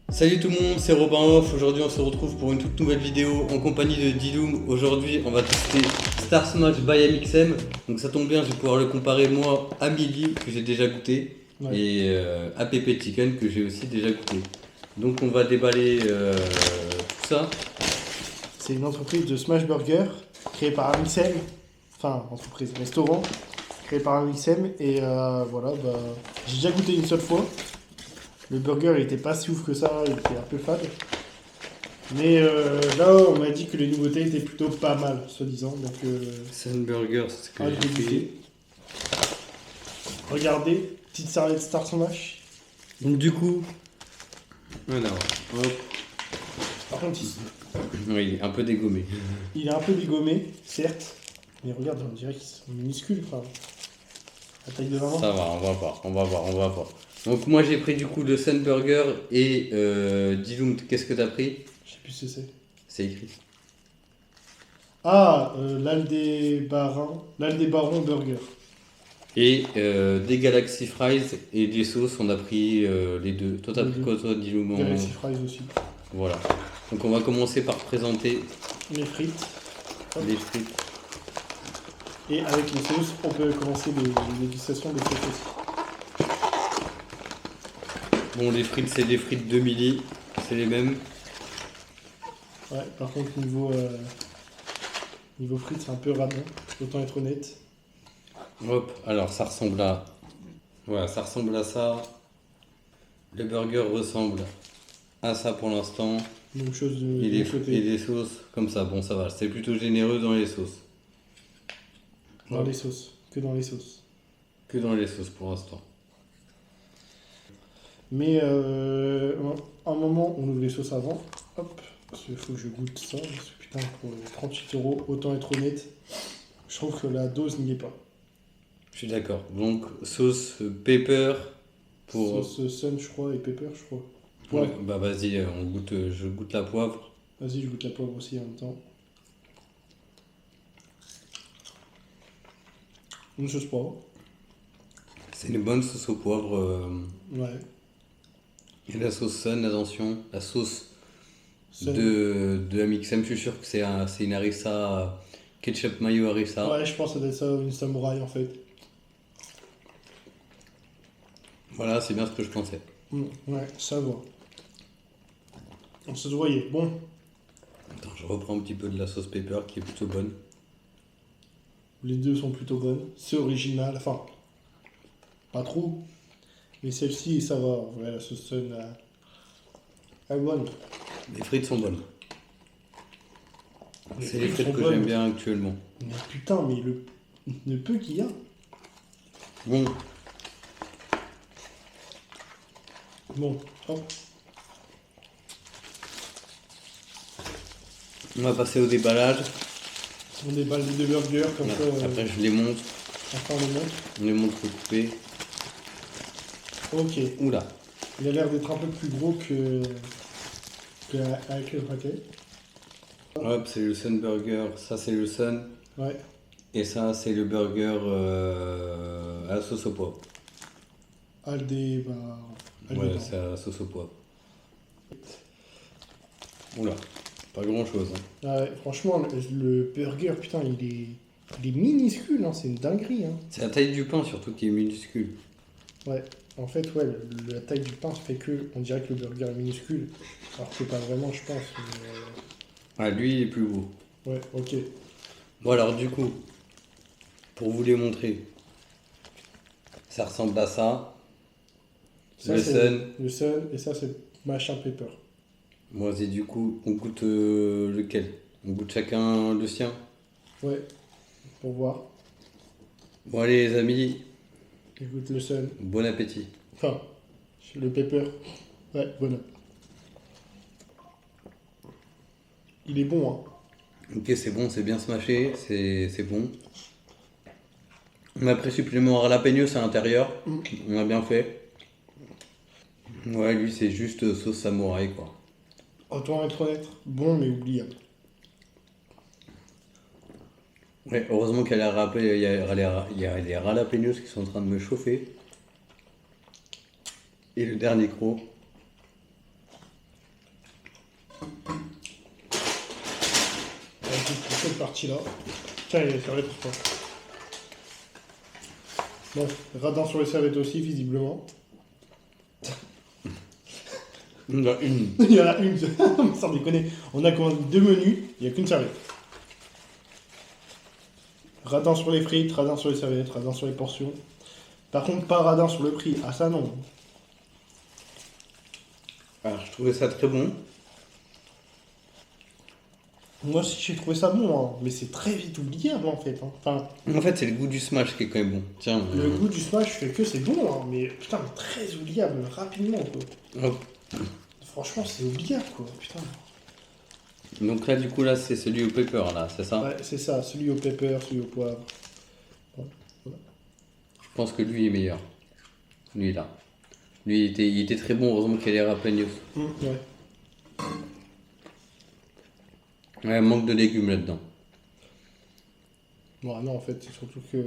Salut tout le monde, c'est Robin Off. Aujourd'hui, on se retrouve pour une toute nouvelle vidéo en compagnie de Diloom. Aujourd'hui, on va tester Star Smash by MXM. Donc, ça tombe bien, je vais pouvoir le comparer moi à Millie, que j'ai déjà goûté, Ouais. et à Pepe Chicken, que j'ai aussi déjà goûté. Donc, on va déballer tout ça. C'est une entreprise de smash burger créée par Amixem, enfin entreprise, restaurant créé par Amixem et voilà, j'ai déjà goûté une seule fois. Le burger il était pas si ouf que ça, il était un peu fade. Mais là on m'a dit que les nouveautés étaient plutôt pas mal, soi-disant. Donc Sun Burger, c'est ce que hâte de j'ai fait. goûter. Regardez, petite serviette Star Smash. Donc, du coup, alors, hop, Par contre oui, un peu dégommé. il est un peu dégommé, certes. Mais regarde, on dirait qu'ils sont minuscules, enfin. La taille de maman. Ça va, on va voir, on va voir, on va voir. Donc, moi, j'ai pris du coup le Sun Burger et Diloom, qu'est-ce que t'as pris? Je sais plus ce que c'est. C'est écrit. Ah, l'Al des Barons Burger. Et des Galaxy Fries et des sauces, on a pris les deux. Toi, t'as Les pris deux. quoi, toi, dis-nous. Galaxy Fries aussi. Voilà. Donc, on va commencer par présenter Les frites. Hop. les frites. Et avec les sauces, on peut commencer les dégustations des sauces aussi. Bon, les frites, c'est des frites de Millie. C'est les mêmes. Ouais, par contre, niveau frites, c'est un peu radin. Autant être honnête. Hop, alors ça ressemble à. Voilà, ça ressemble à ça. Le burger ressemble à ça pour l'instant. Même chose Et de l'autre et côté. des sauces comme ça. Bon, ça va. C'est plutôt généreux dans les sauces. Dans les sauces. Que dans les sauces. Que dans les sauces pour l'instant. Mais un moment, on ouvre les sauces avant. Hop. Parce qu'il faut que je goûte ça. Parce que putain, pour 38 €, autant être honnête. Je trouve que la dose n'y est pas. Je suis d'accord. Donc, sauce pepper pour. Sauce sun, je crois, et pepper, je crois. Ouais, Ouais. bah vas-y, on goûte, je goûte la poivre. Vas-y, je goûte la poivre aussi en même temps. Une sauce poivre. C'est une bonne sauce au poivre. Ouais. Et la sauce Sun, attention, la sauce Sun. de MXM, je suis sûr que c'est une harissa, ketchup mayo harissa. Ouais, je pense que ça doit être ça, une samouraï en fait. Voilà, c'est bien ce que je pensais. Ouais, ça va. On se voyait. Bon, Attends, je reprends un petit peu de la sauce pepper qui est plutôt bonne. les deux sont plutôt bonnes. C'est original. Enfin, pas trop. Mais celle-ci, ça va. Ouais, la sauce Sun, elle est bonne. Les frites sont bonnes. C'est les frites frites sont que bonnes. j'aime bien actuellement. Mais putain, mais le peu qu'il y a. Bon, Bon, hop. on va passer au déballage. On déballe les deux burgers comme ça. Après, je les monte, Enfin, on les monte. on les monte coupés. Ok. Oula. Il a l'air d'être un peu plus gros avec le paquet. Hop, c'est le Sun Burger. Ça, c'est le Sun. Ouais. Et ça, c'est le burger à la sauce au poivre. Aldébar. Ouais, c'est à la sauce au poivre. Oula, pas grand chose. Hein. Ah ouais, franchement, le burger, putain, il est minuscule, hein, c'est une dinguerie. Hein. C'est la taille du pain surtout qui est minuscule. Ouais, en fait, ouais, la taille du pain fait que on dirait que le burger est minuscule, alors que pas vraiment, je pense. Ah, lui, il est plus gros. Ouais, ok. Bon, alors, du coup, pour vous les montrer, ça ressemble à ça. Ça, Le c'est Sun. le sun, et ça, c'est machin pepper. Moi, c'est du coup, on goûte lequel? On goûte chacun le sien. Ouais, pour voir. Bon, allez, les amis, Écoute le sun. bon appétit. Enfin, le pepper. Ouais, voilà. Il est bon, hein. Ok, c'est bon, c'est bien smashé, c'est bon. On a pris supplément jalapenos à l'intérieur. On a bien fait. Ouais, lui, c'est juste sauce samouraï, quoi. Autant être honnête, bon mais oubliable. Ouais, heureusement qu'il y a il y a les jalapenos qui sont en train de me chauffer. Et le dernier croc. pour cette partie-là. Tiens, il est servi pour toi. Bon, radin sur les serviettes aussi, visiblement. Il y en a une. Il y en a une, sans déconner. On a commandé 2 menus, il n'y a qu'une serviette. Radin sur les frites, radin sur les serviettes, radin sur les portions. Par contre, pas radin sur le prix. Ah, ça non. Alors, je trouvais ça très bon. Moi aussi, j'ai trouvé ça bon, hein. Mais c'est très vite oubliable en fait. Hein. Enfin, En fait, c'est le goût du smash qui est quand même bon. Tiens. le goût du smash fait que c'est bon, hein. Mais putain, mais très oubliable, rapidement quoi. Hop. Franchement, c'est oubliable quoi, putain. Donc là, du coup, là, c'est celui au pepper, là, c'est ça? Ouais, c'est ça, celui au pepper, celui au poivre. Je pense que lui est meilleur. Lui, là. Lui, il était très bon, heureusement qu'il y a les jalapenos. Ouais. Ouais, manque de légumes là-dedans. Bon, non, en fait, c'est surtout que.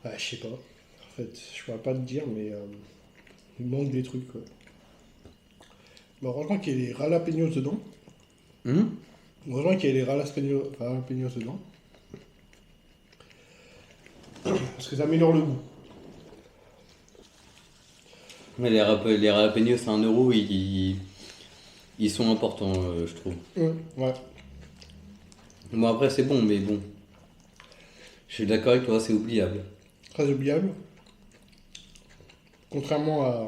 Ouais, je sais pas. En fait, je pourrais pas te dire, mais il manque des trucs, quoi. Bon, heureusement qu'il y a les jalapenos dedans. Heureusement qu'il y a les jalapenos dedans. Parce que ça améliore le goût. Mais les jalapenos, c'est 1 euro, ils sont importants, je trouve. Ouais. Bon, après, c'est bon, mais bon. Je suis d'accord avec toi, c'est oubliable. Très oubliable. Contrairement à.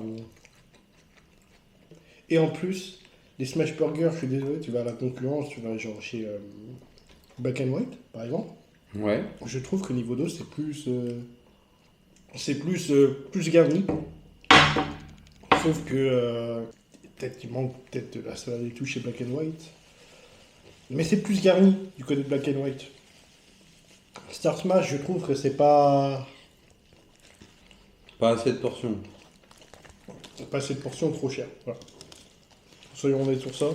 Et en plus, les smash burgers, je suis désolé, tu vas à la concurrence, tu vas genre chez Black and White, par exemple. Ouais. Je trouve que niveau 2, c'est plus. Plus garni. Sauf que. Peut-être qu'il manque peut-être de la salade et tout chez Black and White. Mais c'est plus garni du côté de Black and White. Star Smash, je trouve que c'est pas. Pas assez de portions. Pas cette portion trop chère. Voilà. Soyons honnêtes sur ça.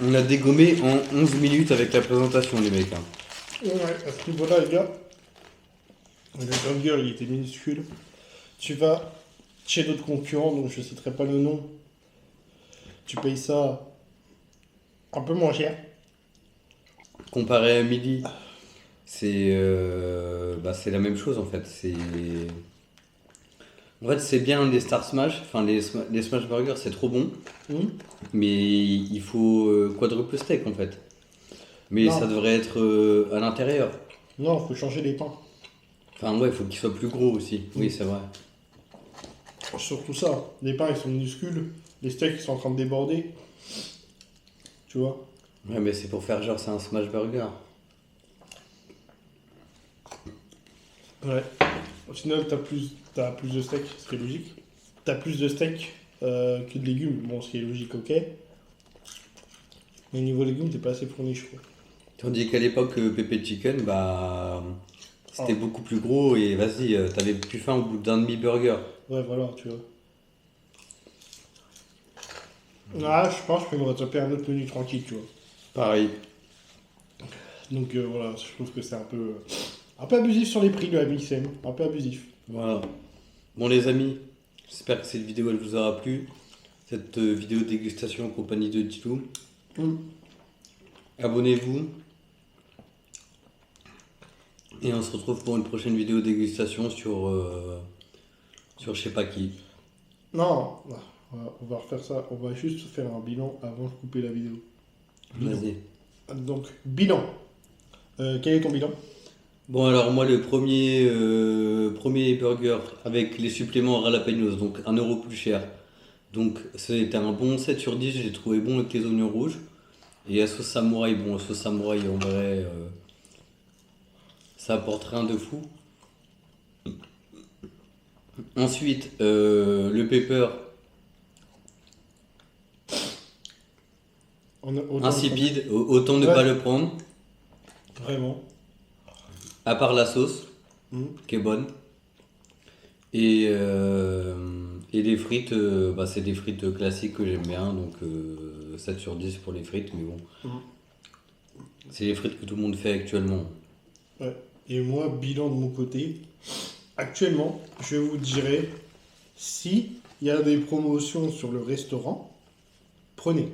On a dégommé en 11 minutes avec la présentation, les mecs. Hein. Ouais, à ce niveau-là, les gars, le burger, il était minuscule. Tu vas chez d'autres concurrents, donc je ne citerai pas le nom. Tu payes ça un peu moins cher. Comparé à midi, c'est c'est la même chose en fait. En fait, c'est bien les Star Smash, enfin les Smash Burgers, c'est trop bon, mais il faut quadruple steak en fait. Mais Non. ça devrait être à l'intérieur. Non, il faut changer les pains. Enfin, ouais, il faut qu'il soit plus gros aussi. Oui, c'est vrai. Surtout ça. Les pains, ils sont minuscules. Les steaks, ils sont en train de déborder. Tu vois. Ouais, mais c'est pour faire genre, c'est un Smash Burger. Ouais. Au final, t'as plus de steak, ce qui est logique. T'as plus de steak que de légumes. Bon, ce qui est logique, ok. Mais niveau légumes, t'es pas assez fourni, je trouve. Tandis qu'à l'époque, Pepe Chicken, c'était beaucoup plus gros et vas-y, t'avais plus faim au bout d'un demi-burger. Ouais, voilà, tu vois. Ah, je pense que je peux me retaper un autre menu tranquille, tu vois. Pareil. Donc voilà, je trouve que c'est un peu abusif sur les prix, le MXM. Un peu abusif. Voilà. Bon les amis, j'espère que cette vidéo elle vous aura plu. Cette vidéo dégustation en compagnie de Dilou. Abonnez-vous. Et on se retrouve pour une prochaine vidéo dégustation sur je sais pas qui. Non, on va refaire ça. On va juste faire un bilan avant de couper la vidéo. Vas-y. Donc, bilan. Quel est ton bilan? Bon alors moi le premier burger avec les suppléments jalapenos, donc 1 euro plus cher. Donc c'était un bon 7 sur 10, j'ai trouvé bon avec les oignons rouges. Et la sauce samouraï, bon la sauce samouraï en vrai ça apporte rien de fou. Ensuite le pepper insipide, autant ne pas le prendre. Vraiment. À part la sauce, qui est bonne. Et les frites, c'est des frites classiques que j'aime bien, donc 7 sur 10 pour les frites, mais bon. C'est les frites que tout le monde fait actuellement. Ouais. Et moi, bilan de mon côté. Actuellement, je vous dirais, si il y a des promotions sur le restaurant, prenez.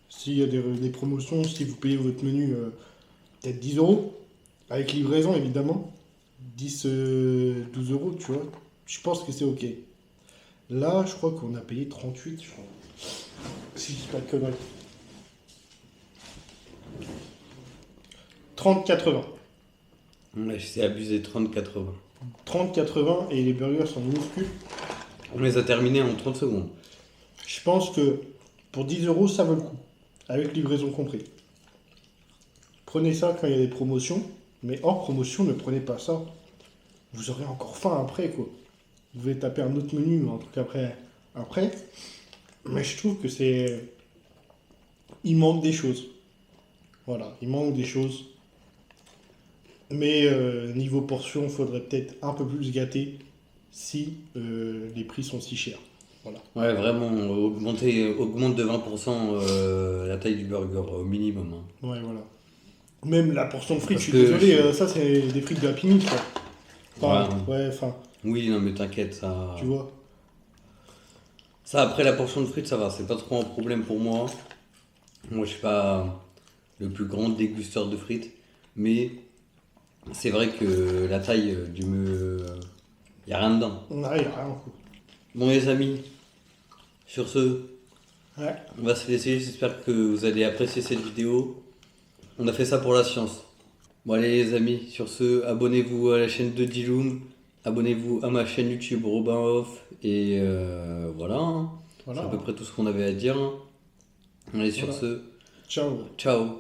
S'il y a des promotions, si vous payez votre menu peut-être 10 euros, avec livraison évidemment, 10, 12 euros, tu vois, je pense que c'est ok. Là, je crois qu'on a payé 38, je crois. Si je dis pas de conneries. 30,80. Ouais, c'est abusé, 30-80. 30,80 et les burgers sont minuscules. On les a terminés en 30 secondes. Je pense que pour 10 euros, ça vaut le coup, avec livraison compris. Prenez ça quand il y a des promotions, mais hors promotion, ne prenez pas ça. Vous aurez encore faim après, quoi. Vous devez taper un autre menu, un truc après. Mais je trouve que c'est... Il manque des choses. Voilà, il manque des choses. Mais niveau portion, il faudrait peut-être un peu plus gâter si les prix sont si chers. Voilà. Ouais, vraiment, augmente de 20% la taille du burger au minimum. Hein. Ouais, voilà. Même la portion de frites, Parce je suis désolé, que ça c'est des frites de Happy Meal, quoi. Enfin, ouais, enfin, Oui, non, mais t'inquiète, ça. tu vois. Ça, après la portion de frites, ça va, c'est pas trop un problème pour moi. Moi, je suis pas le plus grand dégusteur de frites, mais c'est vrai que la taille du me. Y a rien dedans. On arrive à rien, quoi. Bon, les amis, sur ce, Ouais. on va se laisser. J'espère que vous allez apprécier cette vidéo. On a fait ça pour la science. Bon, allez, les amis, sur ce, abonnez-vous à la chaîne de Diloum. Abonnez-vous à ma chaîne YouTube Robin Off. Et voilà, hein. Voilà. C'est à peu près tout ce qu'on avait à dire. Hein. Allez, sur Voilà. ce, Ciao. ciao.